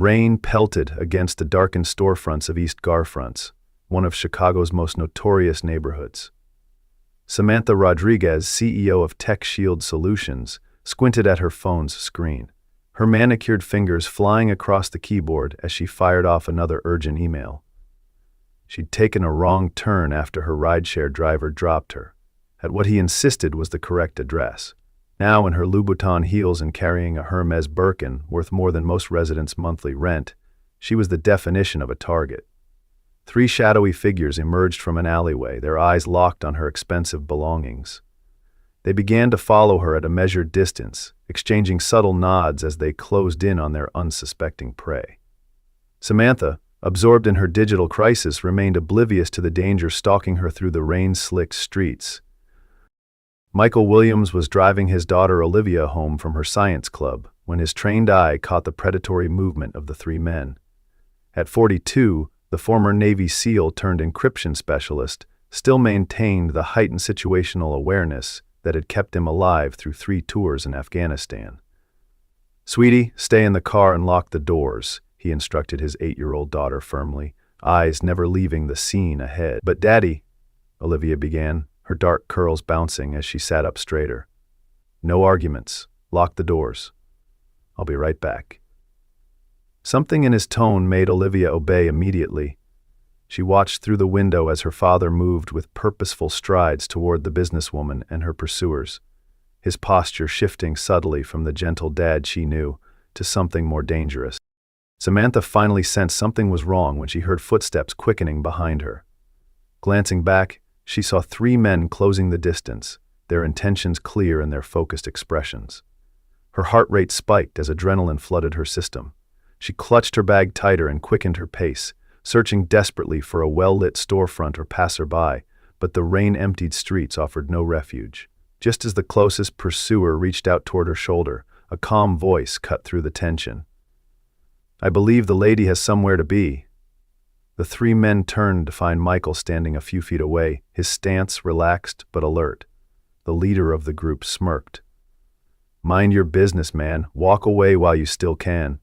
Rain pelted against the darkened storefronts of East Garfronts, one of Chicago's most notorious neighborhoods. Samantha Rodriguez, CEO of Tech Shield Solutions, squinted at her phone's screen, her manicured fingers flying across the keyboard as she fired off another urgent email. She'd taken a wrong turn after her rideshare driver dropped her at what he insisted was the correct address. Now, in her Louboutin heels and carrying a Hermes Birkin worth more than most residents' monthly rent, she was the definition of a target. 3 shadowy figures emerged from an alleyway, their eyes locked on her expensive belongings. They began to follow her at a measured distance, exchanging subtle nods as they closed in on their unsuspecting prey. Samantha, absorbed in her digital crisis, remained oblivious to the danger stalking her through the rain-slicked streets. Michael Williams was driving his daughter Olivia home from her science club when his trained eye caught the predatory movement of the 3 men. At 42, the former Navy SEAL turned encryption specialist still maintained the heightened situational awareness that had kept him alive through 3 tours in Afghanistan. "Sweetie, stay in the car and lock the doors," he instructed his 8-year-old daughter firmly, eyes never leaving the scene ahead. "But Daddy," Olivia began, her dark curls bouncing as she sat up straighter. "No arguments. Lock the doors. I'll be right back." Something in his tone made Olivia obey immediately. She watched through the window as her father moved with purposeful strides toward the businesswoman and her pursuers, his posture shifting subtly from the gentle dad she knew to something more dangerous. Samantha finally sensed something was wrong when she heard footsteps quickening behind her. Glancing back, she saw 3 men closing the distance, their intentions clear in their focused expressions. Her heart rate spiked as adrenaline flooded her system. She clutched her bag tighter and quickened her pace, searching desperately for a well-lit storefront or passerby, but the rain-emptied streets offered no refuge. Just as the closest pursuer reached out toward her shoulder, a calm voice cut through the tension. "I believe the lady has somewhere to be." The 3 men turned to find Michael standing a few feet away, his stance relaxed but alert. The leader of the group smirked. "Mind your business, man. Walk away while you still can."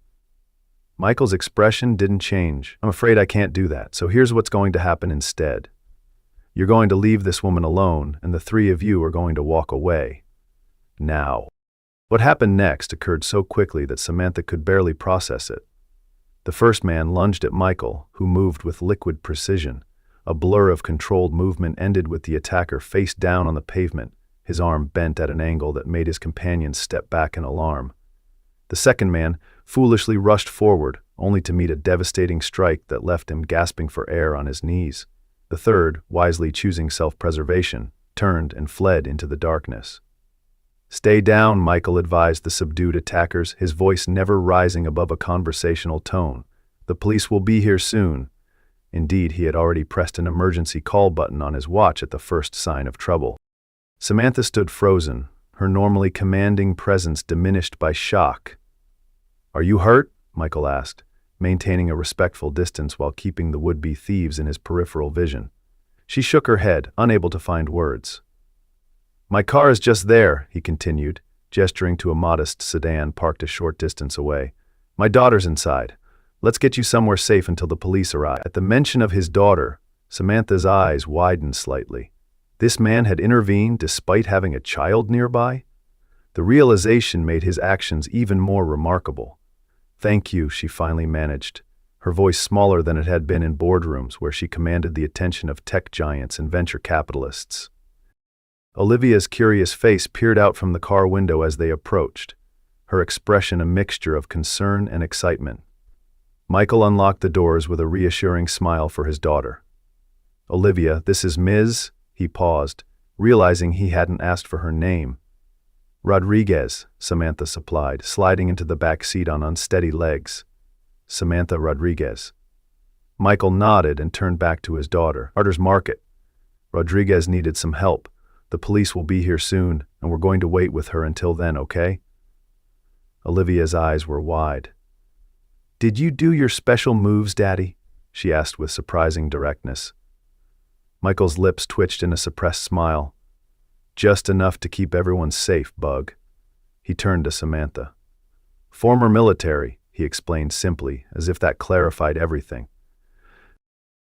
Michael's expression didn't change. "I'm afraid I can't do that, so here's what's going to happen instead. You're going to leave this woman alone, and the 3 of you are going to walk away. Now." What happened next occurred so quickly that Samantha could barely process it. The first man lunged at Michael, who moved with liquid precision. A blur of controlled movement ended with the attacker face down on the pavement, his arm bent at an angle that made his companions step back in alarm. The second man foolishly rushed forward, only to meet a devastating strike that left him gasping for air on his knees. The third, wisely choosing self-preservation, turned and fled into the darkness. "Stay down," Michael advised the subdued attackers, his voice never rising above a conversational tone. "The police will be here soon." Indeed, he had already pressed an emergency call button on his watch at the first sign of trouble. Samantha stood frozen, her normally commanding presence diminished by shock. "Are you hurt?" Michael asked, maintaining a respectful distance while keeping the would-be thieves in his peripheral vision. She shook her head, unable to find words. "My car is just there," he continued, gesturing to a modest sedan parked a short distance away. "My daughter's inside. Let's get you somewhere safe until the police arrive." At the mention of his daughter, Samantha's eyes widened slightly. This man had intervened despite having a child nearby? The realization made his actions even more remarkable. "Thank you," she finally managed, her voice smaller than it had been in boardrooms where she commanded the attention of tech giants and venture capitalists. Olivia's curious face peered out from the car window as they approached, her expression a mixture of concern and excitement. Michael unlocked the doors with a reassuring smile for his daughter. "Olivia, this is Ms." He paused, realizing he hadn't asked for her name. "Rodriguez," Samantha supplied, sliding into the back seat on unsteady legs. "Samantha Rodriguez." Michael nodded and turned back to his daughter. "Carter's Market. Rodriguez needed some help. The police will be here soon, and we're going to wait with her until then, okay?" Olivia's eyes were wide. "Did you do your special moves, Daddy?" she asked with surprising directness. Michael's lips twitched in a suppressed smile. "Just enough to keep everyone safe, Bug." He turned to Samantha. "Former military," he explained simply, as if that clarified everything.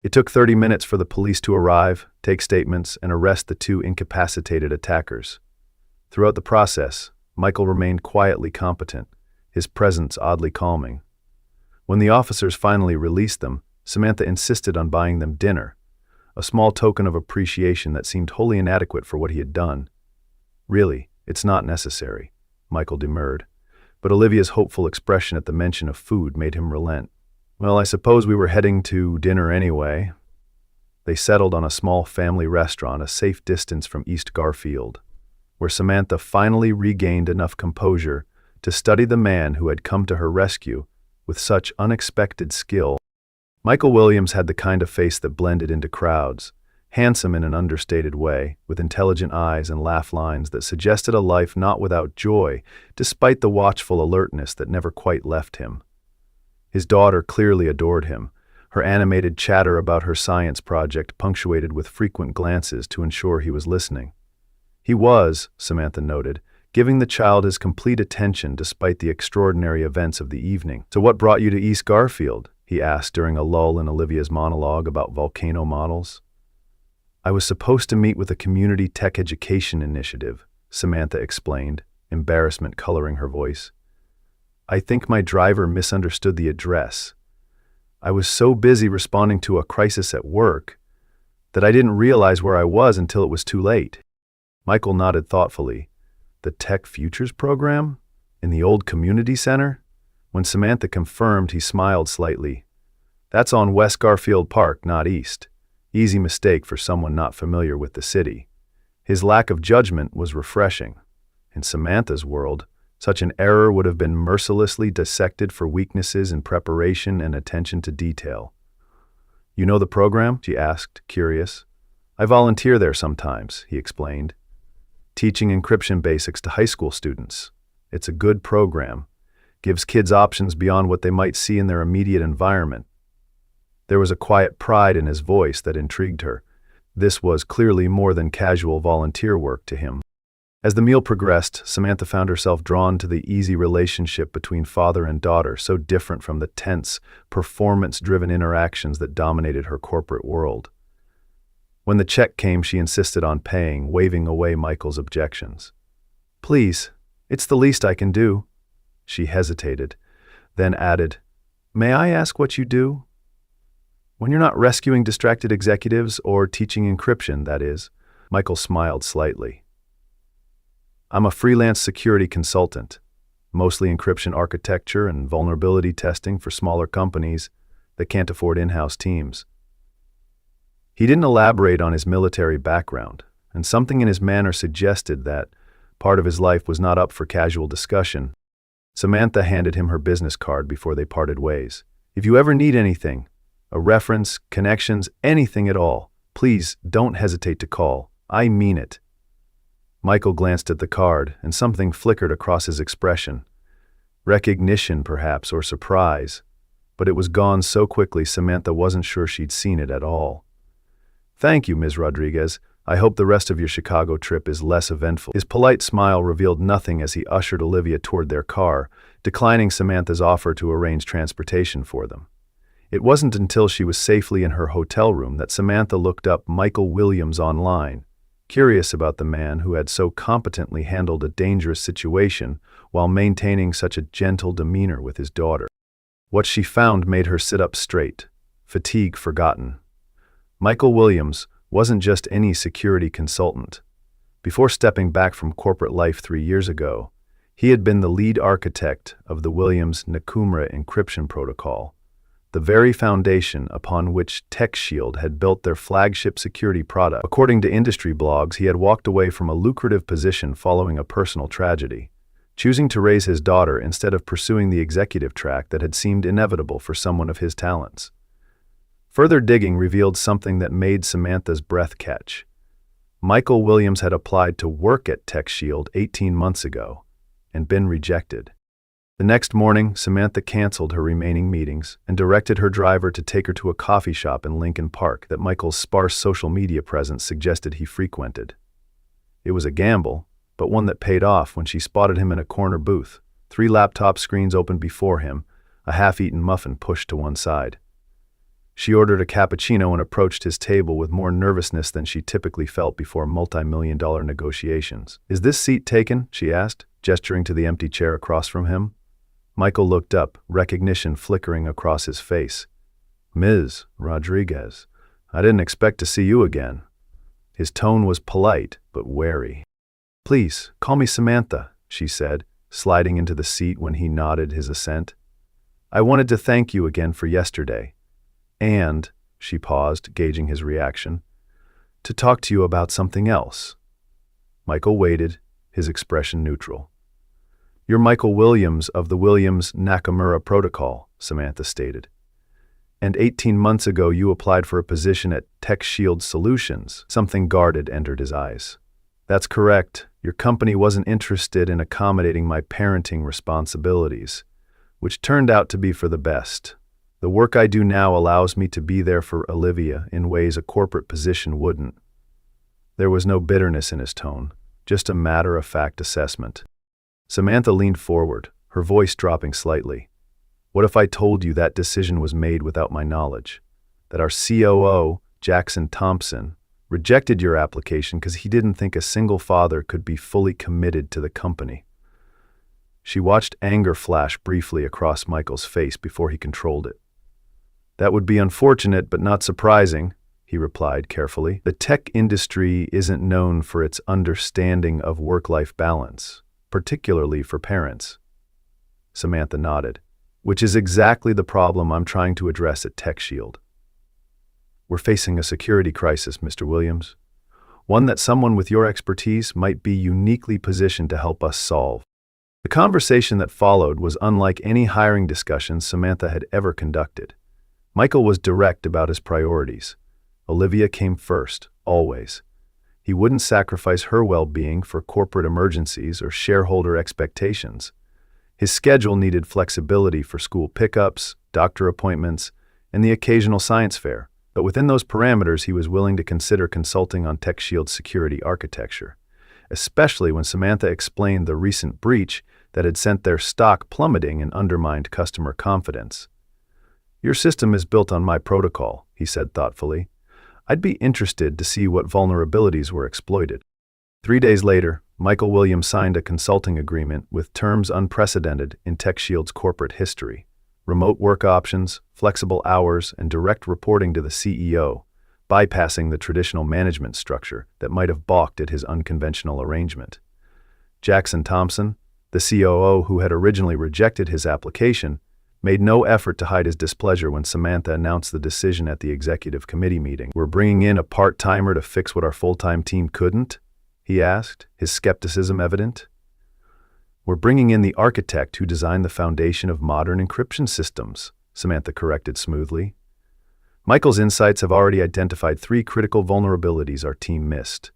It took 30 minutes for the police to arrive, take statements, and arrest the two incapacitated attackers. Throughout the process, Michael remained quietly competent, his presence oddly calming. When the officers finally released them, Samantha insisted on buying them dinner, a small token of appreciation that seemed wholly inadequate for what he had done. "Really, it's not necessary," Michael demurred, but Olivia's hopeful expression at the mention of food made him relent. "Well, I suppose we were heading to dinner anyway." They settled on a small family restaurant a safe distance from East Garfield, where Samantha finally regained enough composure to study the man who had come to her rescue with such unexpected skill. Michael Williams had the kind of face that blended into crowds, handsome in an understated way, with intelligent eyes and laugh lines that suggested a life not without joy, despite the watchful alertness that never quite left him. His daughter clearly adored him, her animated chatter about her science project punctuated with frequent glances to ensure he was listening. He was, Samantha noted, giving the child his complete attention despite the extraordinary events of the evening. "So what brought you to East Garfield?" he asked during a lull in Olivia's monologue about volcano models. "I was supposed to meet with a community tech education initiative," Samantha explained, embarrassment coloring her voice. "I think my driver misunderstood the address. I was so busy responding to a crisis at work that I didn't realize where I was until it was too late." Michael nodded thoughtfully. "The Tech Futures program? In the old community center?" When Samantha confirmed, he smiled slightly. "That's on West Garfield Park, not East. Easy mistake for someone not familiar with the city." His lack of judgment was refreshing. In Samantha's world, such an error would have been mercilessly dissected for weaknesses in preparation and attention to detail. "You know the program?" she asked, curious. "I volunteer there sometimes," he explained, teaching encryption basics to high school students. "It's a good program. Gives kids options beyond what they might see in their immediate environment." There was a quiet pride in his voice that intrigued her. This was clearly more than casual volunteer work to him. As the meal progressed, Samantha found herself drawn to the easy relationship between father and daughter, so different from the tense, performance-driven interactions that dominated her corporate world. When the check came, she insisted on paying, waving away Michael's objections. "Please, it's the least I can do." She hesitated, then added, "May I ask what you do?" "When you're not rescuing distracted executives or teaching encryption, that is." Michael smiled slightly. "I'm a freelance security consultant, mostly encryption architecture and vulnerability testing for smaller companies that can't afford in-house teams." He didn't elaborate on his military background, and something in his manner suggested that part of his life was not up for casual discussion. Samantha handed him her business card before they parted ways. "If you ever need anything, a reference, connections, anything at all, please don't hesitate to call. I mean it." Michael glanced at the card, and something flickered across his expression. Recognition, perhaps, or surprise, but it was gone so quickly Samantha wasn't sure she'd seen it at all. "Thank you, Ms. Rodriguez. I hope the rest of your Chicago trip is less eventful." His polite smile revealed nothing as he ushered Olivia toward their car, declining Samantha's offer to arrange transportation for them. It wasn't until she was safely in her hotel room that Samantha looked up Michael Williams online, curious about the man who had so competently handled a dangerous situation while maintaining such a gentle demeanor with his daughter. What she found made her sit up straight, fatigue forgotten. Michael Williams wasn't just any security consultant. Before stepping back from corporate life 3 years ago, he had been the lead architect of the Williams-Nakamura encryption protocol, the very foundation upon which TechShield had built their flagship security product. According to industry blogs, he had walked away from a lucrative position following a personal tragedy, choosing to raise his daughter instead of pursuing the executive track that had seemed inevitable for someone of his talents. Further digging revealed something that made Samantha's breath catch. Michael Williams had applied to work at TechShield 18 months ago and been rejected. The next morning, Samantha canceled her remaining meetings and directed her driver to take her to a coffee shop in Lincoln Park that Michael's sparse social media presence suggested he frequented. It was a gamble, but one that paid off when she spotted him in a corner booth, 3 laptop screens open before him, a half-eaten muffin pushed to one side. She ordered a cappuccino and approached his table with more nervousness than she typically felt before multi-million-dollar negotiations. "Is this seat taken?" she asked, gesturing to the empty chair across from him. Michael looked up, recognition flickering across his face. "Ms. Rodriguez, I didn't expect to see you again." His tone was polite, but wary. "Please, call me Samantha," she said, sliding into the seat when he nodded his assent. "I wanted to thank you again for yesterday. And," she paused, gauging his reaction, "to talk to you about something else." Michael waited, his expression neutral. "You're Michael Williams of the Williams-Nakamura Protocol," Samantha stated. "And 18 months ago you applied for a position at TechShield Solutions." Something guarded entered his eyes. "That's correct. Your company wasn't interested in accommodating my parenting responsibilities, which turned out to be for the best. The work I do now allows me to be there for Olivia in ways a corporate position wouldn't." There was no bitterness in his tone, just a matter-of-fact assessment. Samantha leaned forward, her voice dropping slightly. "What if I told you that decision was made without my knowledge? That our COO, Jackson Thompson, rejected your application because he didn't think a single father could be fully committed to the company?" She watched anger flash briefly across Michael's face before he controlled it. "That would be unfortunate, but not surprising," he replied carefully. "The tech industry isn't known for its understanding of work-life balance, particularly for parents." Samantha nodded. "Which is exactly the problem I'm trying to address at TechShield. We're facing a security crisis, Mr. Williams. One that someone with your expertise might be uniquely positioned to help us solve." The conversation that followed was unlike any hiring discussions Samantha had ever conducted. Michael was direct about his priorities. Olivia came first, always. He wouldn't sacrifice her well-being for corporate emergencies or shareholder expectations. His schedule needed flexibility for school pickups, doctor appointments, and the occasional science fair, but within those parameters he was willing to consider consulting on TechShield's security architecture, especially when Samantha explained the recent breach that had sent their stock plummeting and undermined customer confidence. "Your system is built on my protocol," he said thoughtfully. "I'd be interested to see what vulnerabilities were exploited." 3 days later, Michael Williams signed a consulting agreement with terms unprecedented in TechShield's corporate history: remote work options, flexible hours, and direct reporting to the CEO, bypassing the traditional management structure that might have balked at his unconventional arrangement. Jackson Thompson, the COO who had originally rejected his application, made no effort to hide his displeasure when Samantha announced the decision at the executive committee meeting. "We're bringing in a part-timer to fix what our full-time team couldn't?" he asked, his skepticism evident. "We're bringing in the architect who designed the foundation of modern encryption systems," Samantha corrected smoothly. "Michael's insights have already identified 3 critical vulnerabilities our team missed."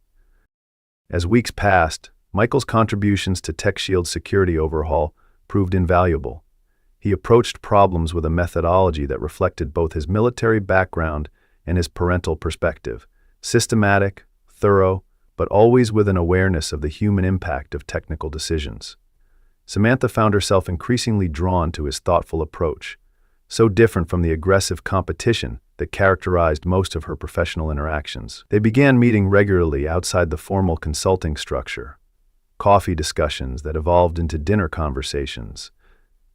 As weeks passed, Michael's contributions to TechShield's security overhaul proved invaluable. He approached problems with a methodology that reflected both his military background and his parental perspective: systematic, thorough, but always with an awareness of the human impact of technical decisions. Samantha found herself increasingly drawn to his thoughtful approach, so different from the aggressive competition that characterized most of her professional interactions. They began meeting regularly outside the formal consulting structure: coffee discussions that evolved into dinner conversations,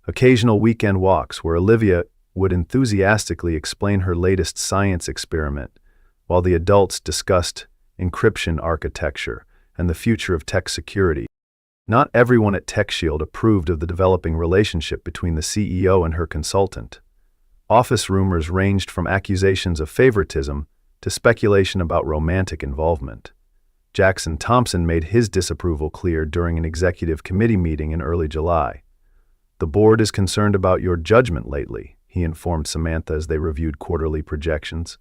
occasional weekend walks where Olivia would enthusiastically explain her latest science experiment, while the adults discussed encryption architecture and the future of tech security. Not everyone at TechShield approved of the developing relationship between the CEO and her consultant. Office rumors ranged from accusations of favoritism to speculation about romantic involvement. Jackson Thompson made his disapproval clear during an executive committee meeting in early July. "The board is concerned about your judgment lately," he informed Samantha as they reviewed quarterly projections.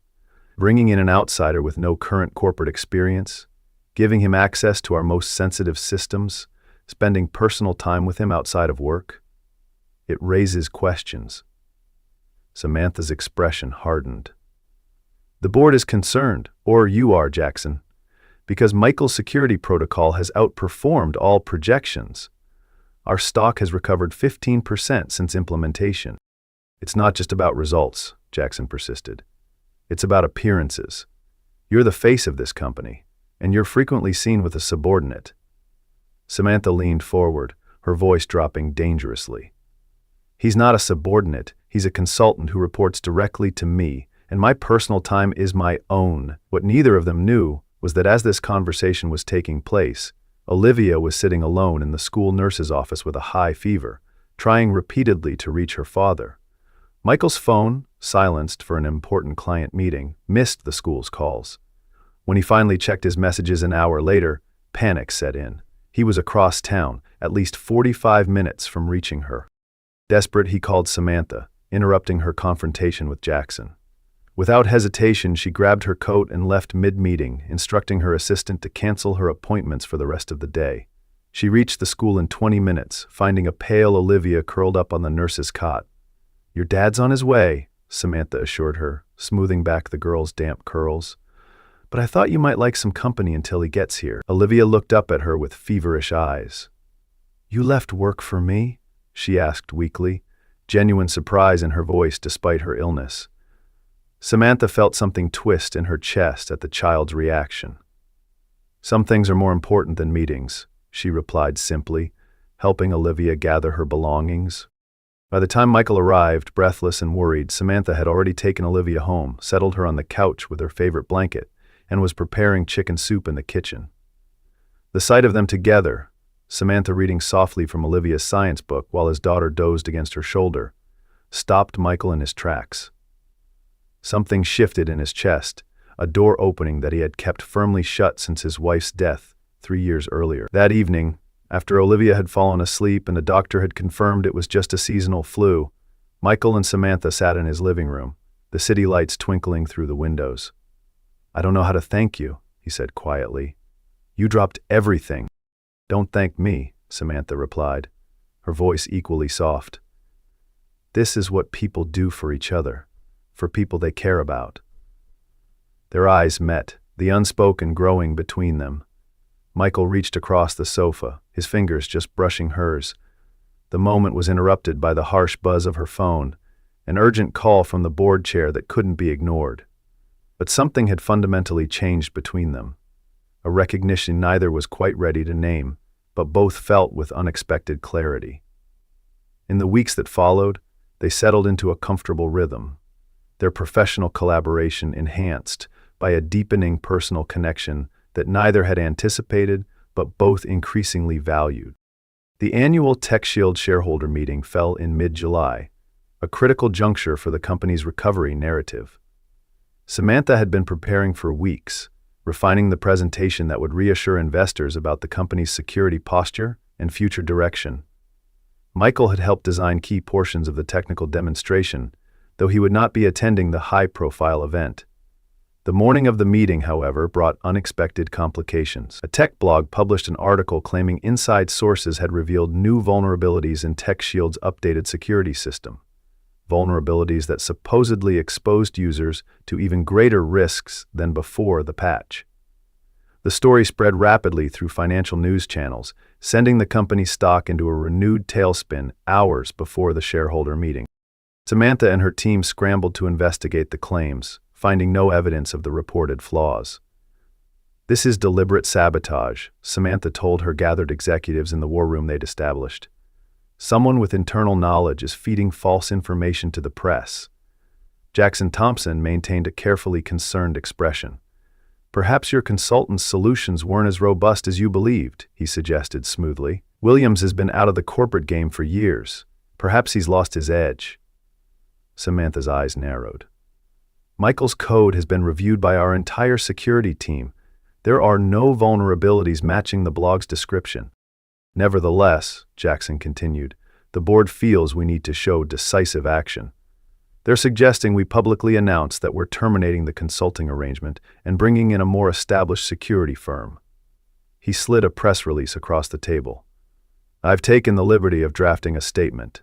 "Bringing in an outsider with no current corporate experience, giving him access to our most sensitive systems, spending personal time with him outside of work. It raises questions." Samantha's expression hardened. "The board is concerned, or you are, Jackson, because Michael's security protocol has outperformed all projections. Our stock has recovered 15% since implementation. It's not just about results, Jackson persisted. It's about appearances. You're the face of this company, and you're frequently seen with a subordinate. Samantha leaned forward, her voice dropping dangerously. He's not a subordinate, he's a consultant who reports directly to me, and my personal time is my own. What neither of them knew was that as this conversation was taking place, Olivia was sitting alone in the school nurse's office with a high fever, trying repeatedly to reach her father. Michael's phone, silenced for an important client meeting, missed the school's calls. When he finally checked his messages an hour later, panic set in. He was across town, at least 45 minutes from reaching her. Desperate, he called Samantha, interrupting her confrontation with Jackson. Without hesitation, she grabbed her coat and left mid-meeting, instructing her assistant to cancel her appointments for the rest of the day. She reached the school in 20 minutes, finding a pale Olivia curled up on the nurse's cot. "Your dad's on his way," Samantha assured her, smoothing back the girl's damp curls. "But I thought you might like some company until he gets here." Olivia looked up at her with feverish eyes. "You left work for me?" she asked weakly, genuine surprise in her voice despite her illness. Samantha felt something twist in her chest at the child's reaction. "Some things are more important than meetings," she replied simply, helping Olivia gather her belongings. By the time Michael arrived, breathless and worried, Samantha had already taken Olivia home, settled her on the couch with her favorite blanket, and was preparing chicken soup in the kitchen. The sight of them together, Samantha reading softly from Olivia's science book while his daughter dozed against her shoulder, stopped Michael in his tracks. Something shifted in his chest, a door opening that he had kept firmly shut since his wife's death 3 years earlier. That evening, after Olivia had fallen asleep and the doctor had confirmed it was just a seasonal flu, Michael and Samantha sat in his living room, the city lights twinkling through the windows. "I don't know how to thank you," he said quietly. "You dropped everything." "Don't thank me," Samantha replied, her voice equally soft. "This is what people do for each other, for people they care about." Their eyes met, the unspoken growing between them. Michael reached across the sofa, his fingers just brushing hers. The moment was interrupted by the harsh buzz of her phone, an urgent call from the board chair that couldn't be ignored. But something had fundamentally changed between them, a recognition neither was quite ready to name, but both felt with unexpected clarity. In the weeks that followed, they settled into a comfortable rhythm, their professional collaboration enhanced by a deepening personal connection that neither had anticipated but both increasingly valued. The annual TechShield shareholder meeting fell in mid-July, a critical juncture for the company's recovery narrative. Samantha had been preparing for weeks, refining the presentation that would reassure investors about the company's security posture and future direction. Michael had helped design key portions of the technical demonstration, though he would not be attending the high-profile event. The morning of the meeting, however, brought unexpected complications. A tech blog published an article claiming inside sources had revealed new vulnerabilities in TechShield's updated security system, vulnerabilities that supposedly exposed users to even greater risks than before the patch. The story spread rapidly through financial news channels, sending the company's stock into a renewed tailspin hours before the shareholder meeting. Samantha and her team scrambled to investigate the claims, finding no evidence of the reported flaws. "This is deliberate sabotage," Samantha told her gathered executives in the war room they'd established. "Someone with internal knowledge is feeding false information to the press." Jackson Thompson maintained a carefully concerned expression. "Perhaps your consultant's solutions weren't as robust as you believed," he suggested smoothly. "Williams has been out of the corporate game for years. Perhaps he's lost his edge." Samantha's eyes narrowed. "Michael's code has been reviewed by our entire security team. There are no vulnerabilities matching the blog's description." "Nevertheless," Jackson continued, "the board feels we need to show decisive action. They're suggesting we publicly announce that we're terminating the consulting arrangement and bringing in a more established security firm." He slid a press release across the table. "I've taken the liberty of drafting a statement."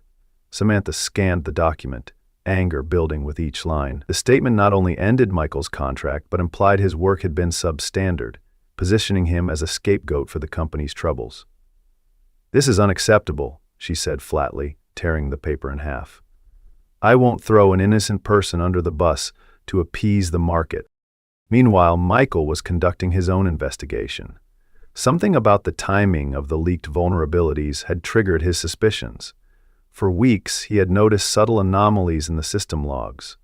Samantha scanned the document, anger building with each line. The statement not only ended Michael's contract but implied his work had been substandard, positioning him as a scapegoat for the company's troubles. "This is unacceptable," she said flatly, tearing the paper in half. I won't throw an innocent person under the bus to appease the market. Meanwhile, Michael was conducting his own investigation. Something about the timing of the leaked vulnerabilities had triggered his suspicions. For weeks, he had noticed subtle anomalies in the system logs,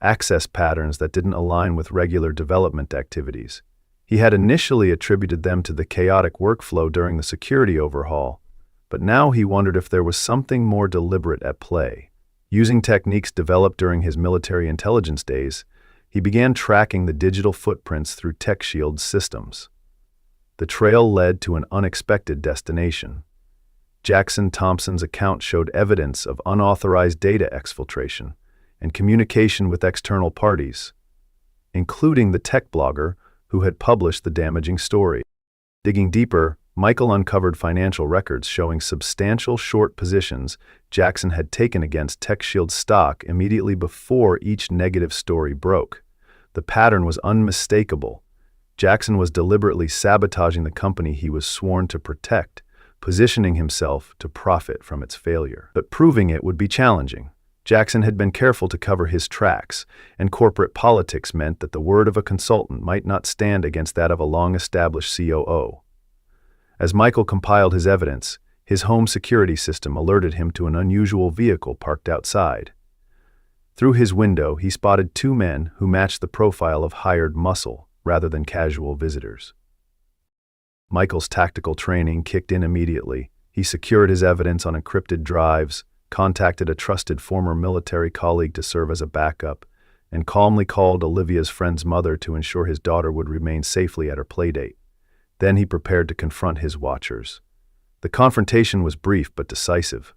access patterns that didn't align with regular development activities. He had initially attributed them to the chaotic workflow during the security overhaul, but now he wondered if there was something more deliberate at play. Using techniques developed during his military intelligence days, he began tracking the digital footprints through TechShield's systems. The trail led to an unexpected destination. Jackson Thompson's account showed evidence of unauthorized data exfiltration and communication with external parties, including the tech blogger who had published the damaging story. Digging deeper, Michael uncovered financial records showing substantial short positions Jackson had taken against TechShield stock immediately before each negative story broke. The pattern was unmistakable. Jackson was deliberately sabotaging the company he was sworn to protect, positioning himself to profit from its failure. But proving it would be challenging. Jackson had been careful to cover his tracks, and corporate politics meant that the word of a consultant might not stand against that of a long-established COO. As Michael compiled his evidence, his home security system alerted him to an unusual vehicle parked outside. Through his window, he spotted two men who matched the profile of hired muscle rather than casual visitors. Michael's tactical training kicked in immediately. He secured his evidence on encrypted drives, contacted a trusted former military colleague to serve as a backup, and calmly called Olivia's friend's mother to ensure his daughter would remain safely at her playdate. Then he prepared to confront his watchers. The confrontation was brief but decisive.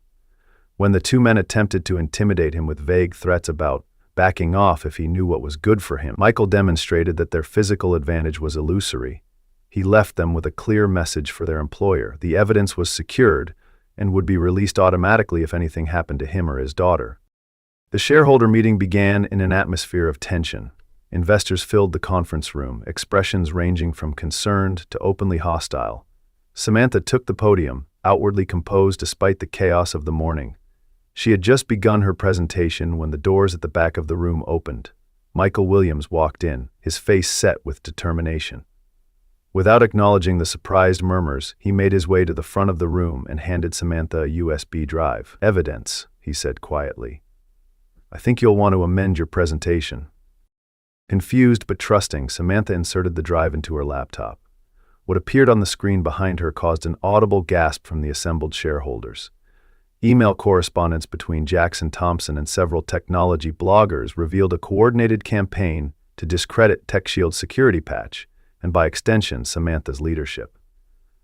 When the two men attempted to intimidate him with vague threats about backing off if he knew what was good for him, Michael demonstrated that their physical advantage was illusory. He left them with a clear message for their employer. The evidence was secured and would be released automatically if anything happened to him or his daughter. The shareholder meeting began in an atmosphere of tension. Investors filled the conference room, expressions ranging from concerned to openly hostile. Samantha took the podium, outwardly composed despite the chaos of the morning. She had just begun her presentation when the doors at the back of the room opened. Michael Williams walked in, his face set with determination. Without acknowledging the surprised murmurs, he made his way to the front of the room and handed Samantha a USB drive. "Evidence," he said quietly. "I think you'll want to amend your presentation." Confused but trusting, Samantha inserted the drive into her laptop. What appeared on the screen behind her caused an audible gasp from the assembled shareholders. Email correspondence between Jackson Thompson and several technology bloggers revealed a coordinated campaign to discredit TechShield's security patch, and by extension, Samantha's leadership.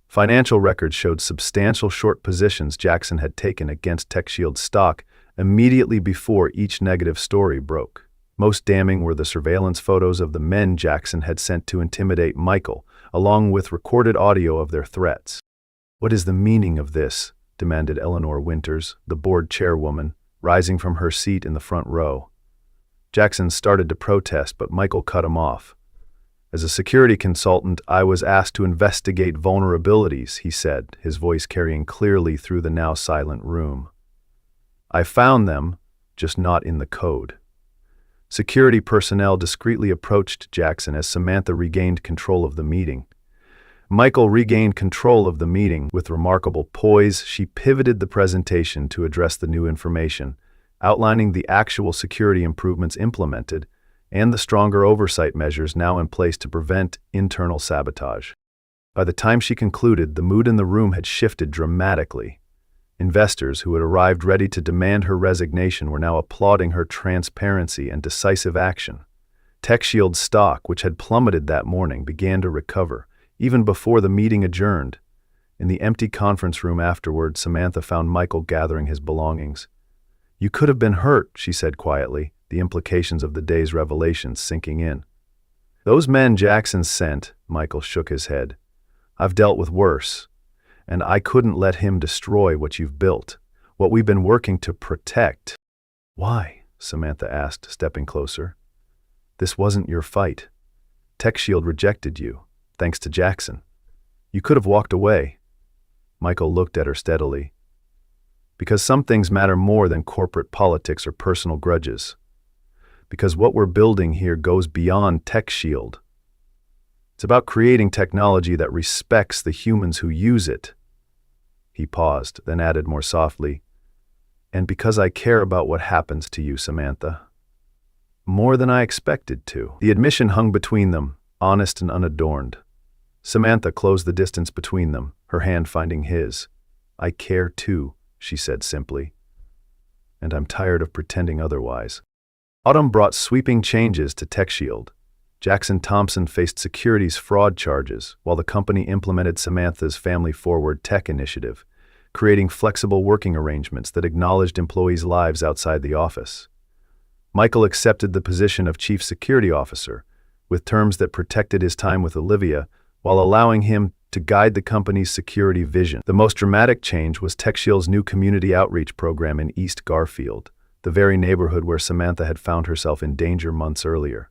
Financial records showed substantial short positions Jackson had taken against TechShield's stock immediately before each negative story broke. Most damning were the surveillance photos of the men Jackson had sent to intimidate Michael, along with recorded audio of their threats. "What is the meaning of this?" demanded Eleanor Winters, the board chairwoman, rising from her seat in the front row. Jackson started to protest, but Michael cut him off. "As a security consultant, I was asked to investigate vulnerabilities," he said, his voice carrying clearly through the now silent room. "I found them, just not in the code." Security personnel discreetly approached Jackson as Samantha regained control of the meeting. Michael regained control of the meeting. With remarkable poise, she pivoted the presentation to address the new information, outlining the actual security improvements implemented and the stronger oversight measures now in place to prevent internal sabotage. By the time she concluded, the mood in the room had shifted dramatically. Investors who had arrived ready to demand her resignation were now applauding her transparency and decisive action. TechShield's stock, which had plummeted that morning, began to recover, even before the meeting adjourned. In the empty conference room afterward, Samantha found Michael gathering his belongings. "You could have been hurt," she said quietly, the implications of the day's revelations sinking in. "Those men Jackson sent," Michael shook his head. "I've dealt with worse. And I couldn't let him destroy what you've built, what we've been working to protect." "Why?" Samantha asked, stepping closer. "This wasn't your fight. TechShield rejected you, thanks to Jackson. You could have walked away." Michael looked at her steadily. Because some things matter more than corporate politics or personal grudges. Because what we're building here goes beyond Tech Shield. It's about creating technology that respects the humans who use it. He paused, then added more softly, and because I care about what happens to you, Samantha. More than I expected to. The admission hung between them, honest and unadorned. Samantha closed the distance between them, her hand finding his. I care too, she said simply. And I'm tired of pretending otherwise. Autumn brought sweeping changes to TechShield. Jackson Thompson faced securities fraud charges, while the company implemented Samantha's family-forward tech initiative, creating flexible working arrangements that acknowledged employees' lives outside the office. Michael accepted the position of Chief Security Officer, with terms that protected his time with Olivia, while allowing him to guide the company's security vision. The most dramatic change was TechShield's new community outreach program in East Garfield, the very neighborhood where Samantha had found herself in danger months earlier.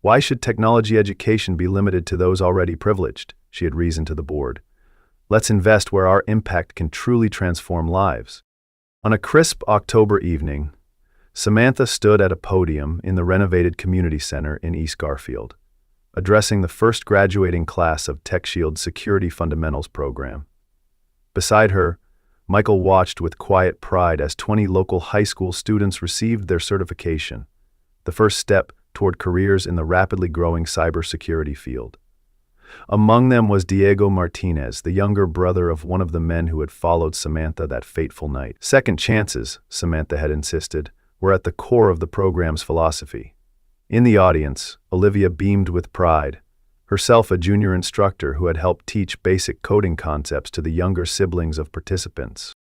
Why should technology education be limited to those already privileged? She had reasoned to the board. Let's invest where our impact can truly transform lives. On a crisp October evening, Samantha stood at a podium in the renovated community center in East Garfield, addressing the first graduating class of TechShield's Security Fundamentals program. Beside her, Michael watched with quiet pride as 20 local high school students received their certification, the first step toward careers in the rapidly growing cybersecurity field. Among them was Diego Martinez, the younger brother of one of the men who had followed Samantha that fateful night. Second chances, Samantha had insisted, were at the core of the program's philosophy. In the audience, Olivia beamed with pride, herself a junior instructor who had helped teach basic coding concepts to the younger siblings of participants.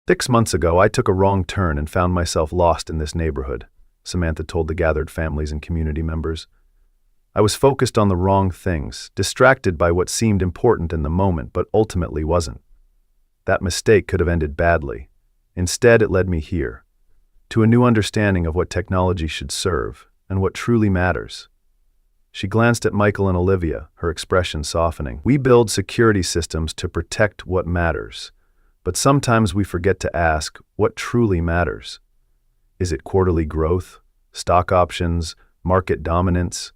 6 months ago, I took a wrong turn and found myself lost in this neighborhood, Samantha told the gathered families and community members. I was focused on the wrong things, distracted by what seemed important in the moment but ultimately wasn't. That mistake could have ended badly. Instead, it led me here, to a new understanding of what technology should serve and what truly matters. She glanced at Michael and Olivia, her expression softening. We build security systems to protect what matters, but sometimes we forget to ask what truly matters. Is it quarterly growth, stock options, market dominance,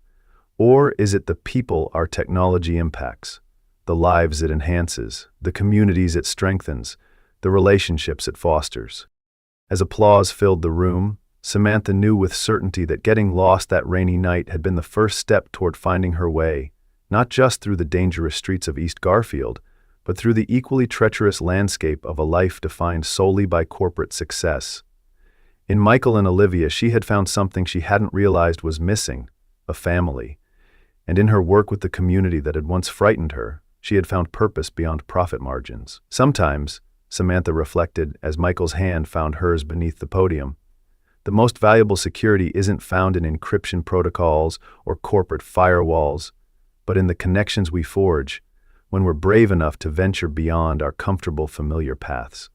or is it the people our technology impacts, the lives it enhances, the communities it strengthens, the relationships it fosters? As applause filled the room, Samantha knew with certainty that getting lost that rainy night had been the first step toward finding her way, not just through the dangerous streets of East Garfield, but through the equally treacherous landscape of a life defined solely by corporate success. In Michael and Olivia, she had found something she hadn't realized was missing, a family. And in her work with the community that had once frightened her, she had found purpose beyond profit margins. Sometimes, Samantha reflected as Michael's hand found hers beneath the podium, the most valuable security isn't found in encryption protocols or corporate firewalls, but in the connections we forge when we're brave enough to venture beyond our comfortable familiar paths.